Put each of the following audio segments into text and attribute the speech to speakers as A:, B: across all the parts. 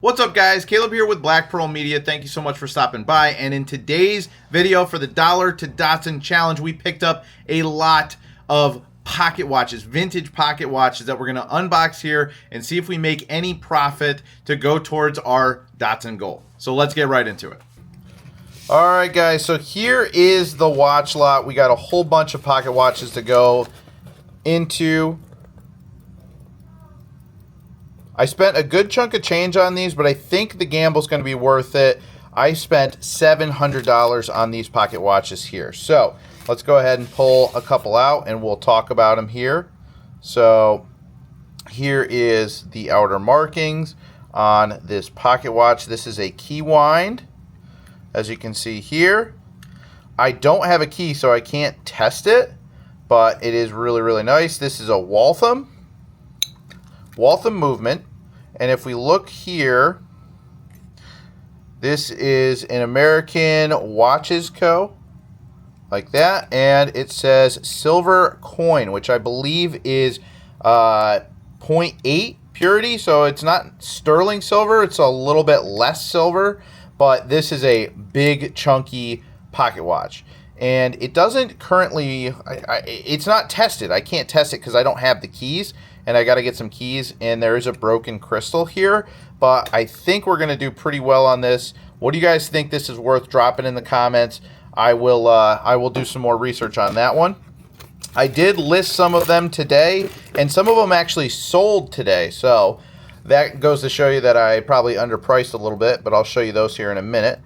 A: What's up, guys? Caleb here with Black Pearl Media. Thank you so much for stopping by. And in today's video for the Dollar to Datsun Challenge, we picked up a lot of pocket watches, vintage pocket watches that we're going to unbox here and see if we make any profit to go towards our Datsun goal. So let's get right into it. All right, guys. So here is the watch lot. We got a whole bunch of pocket watches to go into. I spent a good chunk of change on these, but I think the gamble's going to be worth it. I spent $700 on these pocket watches here. So let's go ahead and pull a couple out and we'll talk about them here. So here is the outer markings on this pocket watch. This is a key wind, as you can see here. I don't have a key, so I can't test it, but it is really, really nice. This is a Waltham movement. And if we look here, this is an American Watches Co. like that. And it says silver coin, which I believe is 0.8 purity. So it's not sterling silver. It's a little bit less silver. But this is a big, chunky pocket watch. And it doesn't currently, it's not tested. I can't test it because I don't have the keys. And I got to get some keys, and there is a broken crystal here, but I think we're going to do pretty well on this. What do you guys think this is worth? Drop it in the comments. I will do some more research on that one. I did list some of them today, and some of them actually sold today, so that goes to show you that I probably underpriced a little bit, but I'll show you those here in a minute.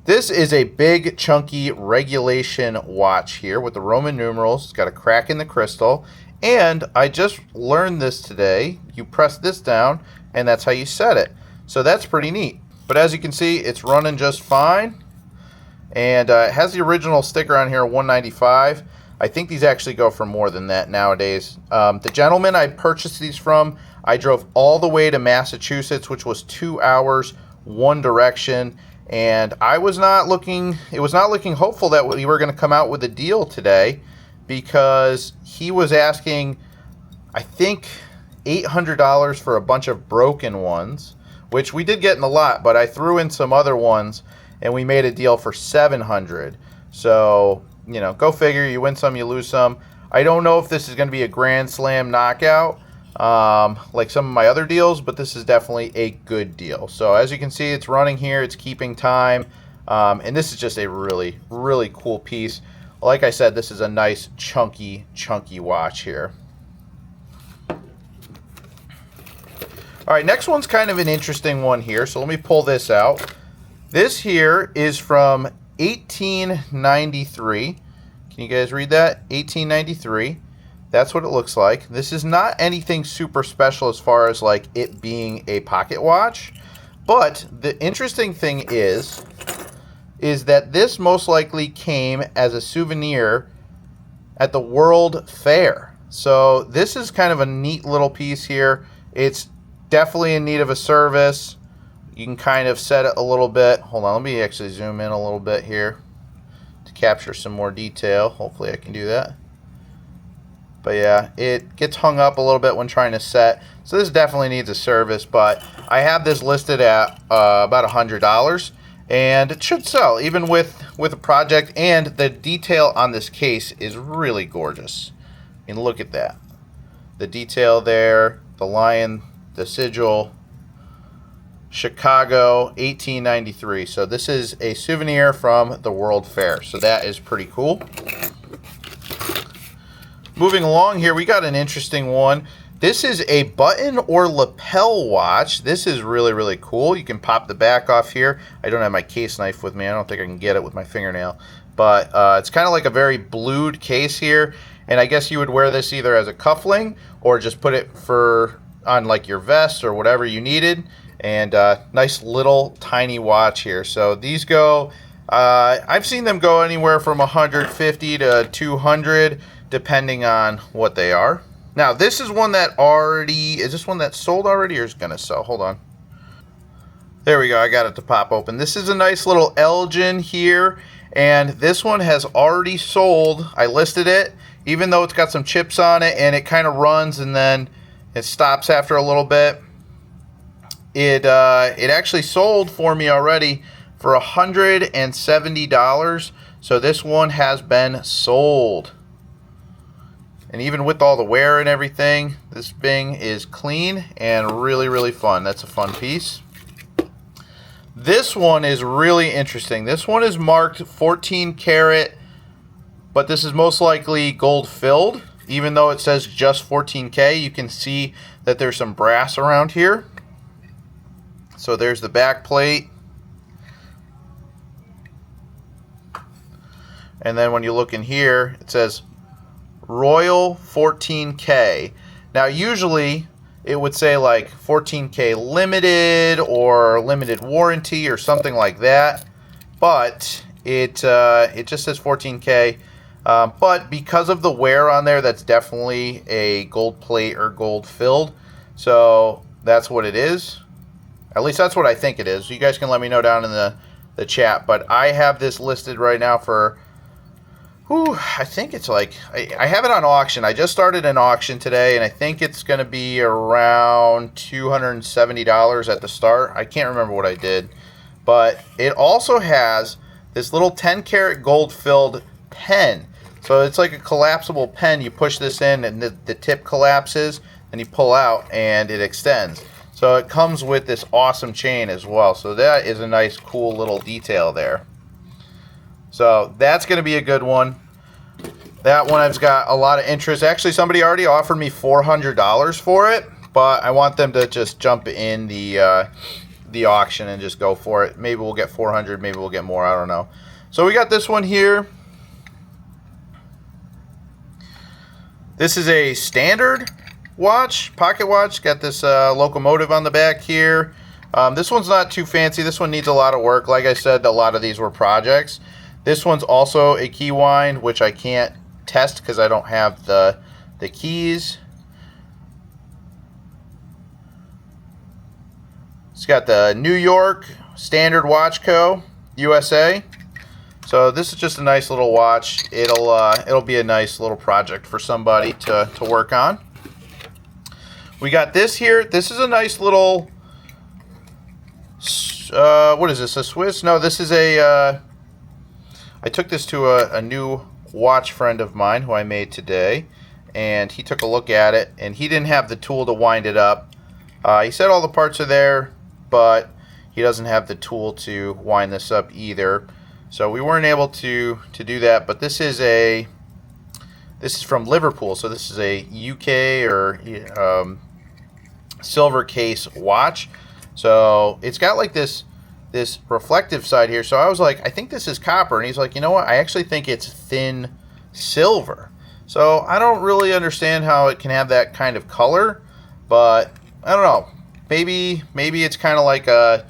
A: This is a big, chunky regulation watch here with the Roman numerals. It's got a crack in the crystal. And I just learned this today. You press this down, and that's how you set it. So that's pretty neat. But as you can see, it's running just fine. And it has the original sticker on here, $195. I think these actually go for more than that nowadays. The gentleman I purchased these from, I drove all the way to Massachusetts, which was 2 hours, one direction. And it was not looking hopeful that we were going to come out with a deal today, because he was asking, I think, $800 for a bunch of broken ones, which we did get in the lot, but I threw in some other ones, and we made a deal for $700. So, you know, go figure. You win some, you lose some. I don't know if this is going to be a Grand Slam knockout like some of my other deals, but this is definitely a good deal. So as you can see, it's running here. It's keeping time, and this is just a really, really cool piece. Like I said, this is a nice, chunky watch here. All right, next one's kind of an interesting one here. So let me pull this out. This here is from 1893. Can you guys read that? 1893. That's what it looks like. This is not anything super special as far as like it being a pocket watch. But the interesting thing is that this most likely came as a souvenir at the World Fair. So this is kind of a neat little piece here. It's definitely in need of a service. You can kind of set it a little bit. Hold on, let me actually zoom in a little bit here to capture some more detail. Hopefully I can do that. But yeah, it gets hung up a little bit when trying to set. So this definitely needs a service, but I have this listed at about $100. And it should sell, even with a project. And the detail on this case is really gorgeous. I mean, look at that. The detail there, the lion, the sigil, Chicago, 1893. So this is a souvenir from the World Fair. So that is pretty cool. Moving along here, we got an interesting one. This is a button or lapel watch. This is really, really cool. You can pop the back off here. I don't have my case knife with me. I don't think I can get it with my fingernail. But it's kind of like a very blued case here. And I guess you would wear this either as a cuffling or just put it on like your vest or whatever you needed. And nice little tiny watch here. So these go, I've seen them go anywhere from $150 to $200 depending on what they are. Now, this is one that is this one that sold already or is going to sell? Hold on. There we go. I got it to pop open. This is a nice little Elgin here, and this one has already sold. I listed it, even though it's got some chips on it, and it kind of runs and then it stops after a little bit. it actually sold for me already for $170. So this one has been sold. And even with all the wear and everything, this thing is clean and really, really fun. That's a fun piece. This one is really interesting. This one is marked 14 karat, but this is most likely gold filled. Even though it says just 14K, you can see that there's some brass around here. So there's the back plate. And then when you look in here, it says Royal 14K. Now usually it would say like 14K limited or limited warranty or something like that, but it just says 14K. But because of the wear on there, that's definitely a gold plate or gold filled. So that's what it is. At least that's what I think it is. You guys can let me know down in the chat. But I have this listed right now for, I think it's like, I have it on auction. I just started an auction today, and I think it's going to be around $270 at the start. I can't remember what I did. But it also has this little 10 karat gold filled pen. So it's like a collapsible pen. You push this in and the tip collapses, and you pull out and it extends. So it comes with this awesome chain as well. So that is a nice, cool little detail there. So that's going to be a good one. That one I've got a lot of interest. Actually, somebody already offered me $400 for it, but I want them to just jump in the auction and just go for it. Maybe we'll get 400, maybe we'll get more, I don't know. So we got this one here. This is a standard watch, pocket watch. Got this locomotive on the back here. This one's not too fancy. This one needs a lot of work. Like I said, a lot of these were projects. This one's also a key wind, which I can't test because I don't have the keys. It's got the New York Standard Watch Co. USA. So this is just a nice little watch. It'll be a nice little project for somebody to work on. We got this here. This is a nice little, what is this, a Swiss? No, this is a, I took this to a new watch friend of mine who I made today, and he took a look at it, and he didn't have the tool to wind it up. He said all the parts are there, but he doesn't have the tool to wind this up either. So we weren't able to do that, but this is from Liverpool, so this is a UK or silver case watch. So it's got like this reflective side here. So I was like, I think this is copper, and he's like, you know what? I actually think it's thin silver. So I don't really understand how it can have that kind of color, but I don't know. Maybe it's kind of like a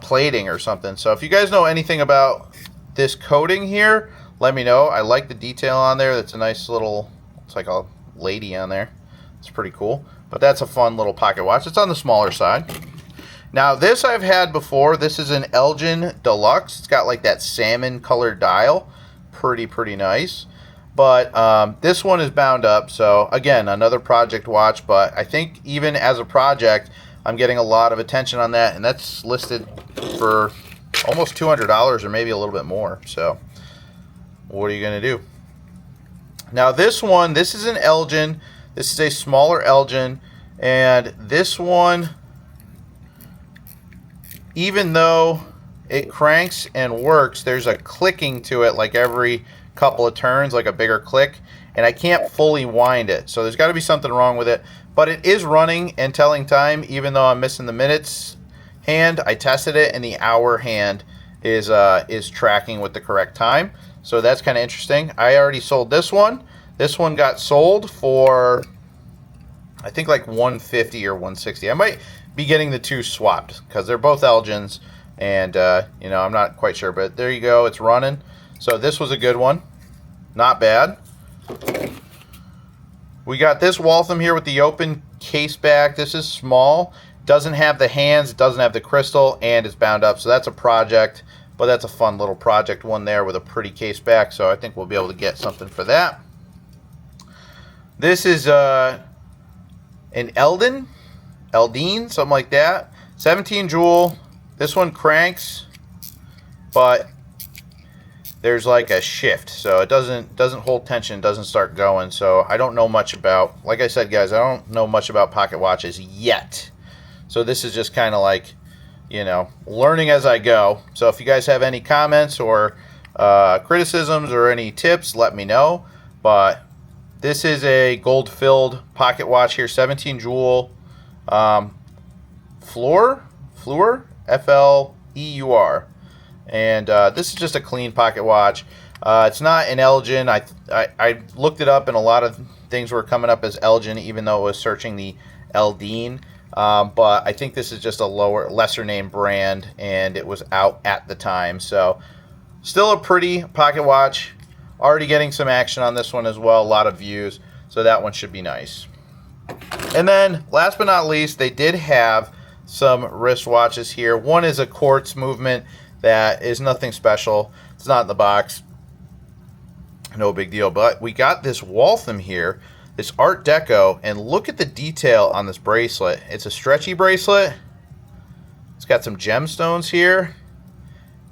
A: plating or something. So if you guys know anything about this coating here, let me know. I like the detail on there. That's a nice little, it's like a lady on there. It's pretty cool. But that's a fun little pocket watch. It's on the smaller side. Now this I've had before. This is an Elgin Deluxe. It's got like that salmon colored dial. Pretty nice. But this one is bound up. So again, another project watch. But I think even as a project, I'm getting a lot of attention on that. And that's listed for almost $200 or maybe a little bit more. So what are you going to do? Now this one, this is an Elgin. This is a smaller Elgin. And this one, even though it cranks and works, there's a clicking to it like every couple of turns, like a bigger click. And I can't fully wind it. So there's got to be something wrong with it. But it is running and telling time, even though I'm missing the minutes hand. I tested it, and the hour hand is tracking with the correct time. So that's kind of interesting. I already sold this one. This one got sold for, I think, like $150 or $160. I might be getting the two swapped because they're both Elgins, and you know, I'm not quite sure. But there you go. It's running. So this was a good one. Not bad. We got this Waltham here with the open case back. This is small. Doesn't have the hands, doesn't have the crystal, and it's bound up. So that's a project, but that's a fun little project one there with a pretty case back. So I think we'll be able to get something for that. This is an Eldin, something like that. 17 jewel. This one cranks, but there's like a shift, so it doesn't hold tension, doesn't start going. So I don't know much about, like I said, guys, I don't know much about pocket watches yet. So this is just kind of like, you know, learning as I go. So if you guys have any comments or criticisms or any tips, let me know. But this is a gold-filled pocket watch here, 17 jewel, Fleur, F-L-E-U-R. And this is just a clean pocket watch. It's not an Elgin. I looked it up, and a lot of things were coming up as Elgin, even though it was searching the Elgin. But I think this is just a lesser name brand, and it was out at the time. So still a pretty pocket watch. Already getting some action on this one as well. A lot of views. So that one should be nice. And then last but not least, they did have some wristwatches here. One is a quartz movement that is nothing special. It's not in the box. No big deal. But we got this Waltham here, this Art Deco, and look at the detail on this bracelet. It's a stretchy bracelet. It's got some gemstones here.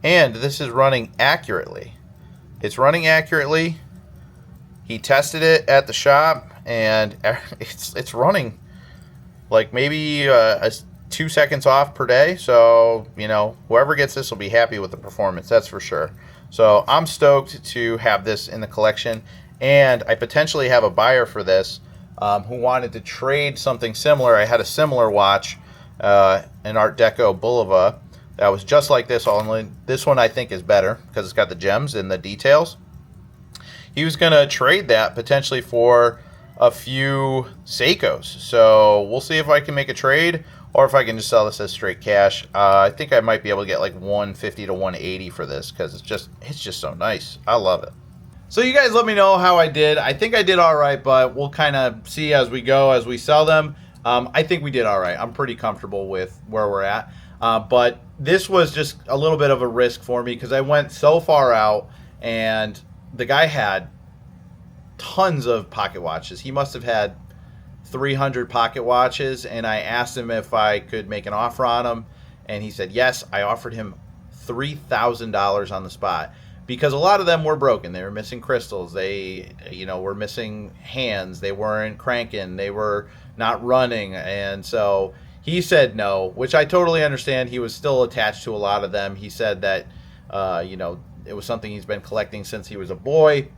A: And this is running accurately. It's running accurately. He tested it at the shop, and it's running like maybe 2 seconds off per day. So, you know, whoever gets this will be happy with the performance, that's for sure. So I'm stoked to have this in the collection, and I potentially have a buyer for this who wanted to trade something similar. I had a similar watch, an Art Deco Bulova, that was just like this, only this one I think is better because it's got the gems and the details. He was going to trade that potentially for a few Seikos. So we'll see if I can make a trade or if I can just sell this as straight cash. I think I might be able to get like 150 to 180 for this because it's just so nice. I love it. So you guys let me know how I did. I think I did all right, but we'll kind of see as we go, as we sell them. I think we did all right. I'm pretty comfortable with where we're at. But this was just a little bit of a risk for me because I went so far out, and the guy had tons of pocket watches. He must have had 300 pocket watches, and I asked him if I could make an offer on them, and he said yes. I offered him $3,000 on the spot because a lot of them were broken. They were missing crystals. They, you know, were missing hands. They weren't cranking. They were not running, and so he said no, which I totally understand. He was still attached to a lot of them. He said that, you know, it was something he's been collecting since he was a boy.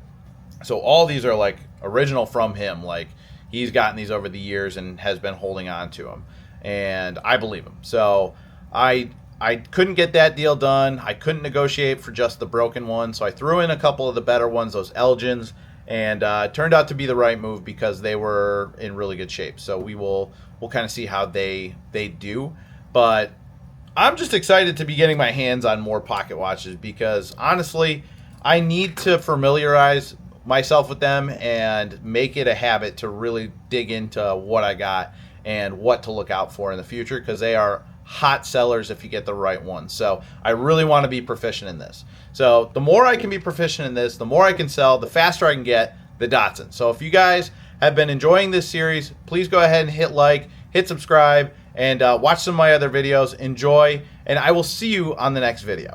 A: So all these are like original from him. Like he's gotten these over the years and has been holding on to them. And I believe him. So I couldn't get that deal done. I couldn't negotiate for just the broken one. So I threw in a couple of the better ones, those Elgins. And it turned out to be the right move because they were in really good shape. So we'll kind of see how they do. But I'm just excited to be getting my hands on more pocket watches because honestly, I need to familiarize myself with them and make it a habit to really dig into what I got and what to look out for in the future because they are hot sellers if you get the right ones. So I really want to be proficient in this. So the more I can be proficient in this, the more I can sell, the faster I can get the Datsun. So if you guys have been enjoying this series, please go ahead and hit like, hit subscribe, and watch some of my other videos. Enjoy, and I will see you on the next video.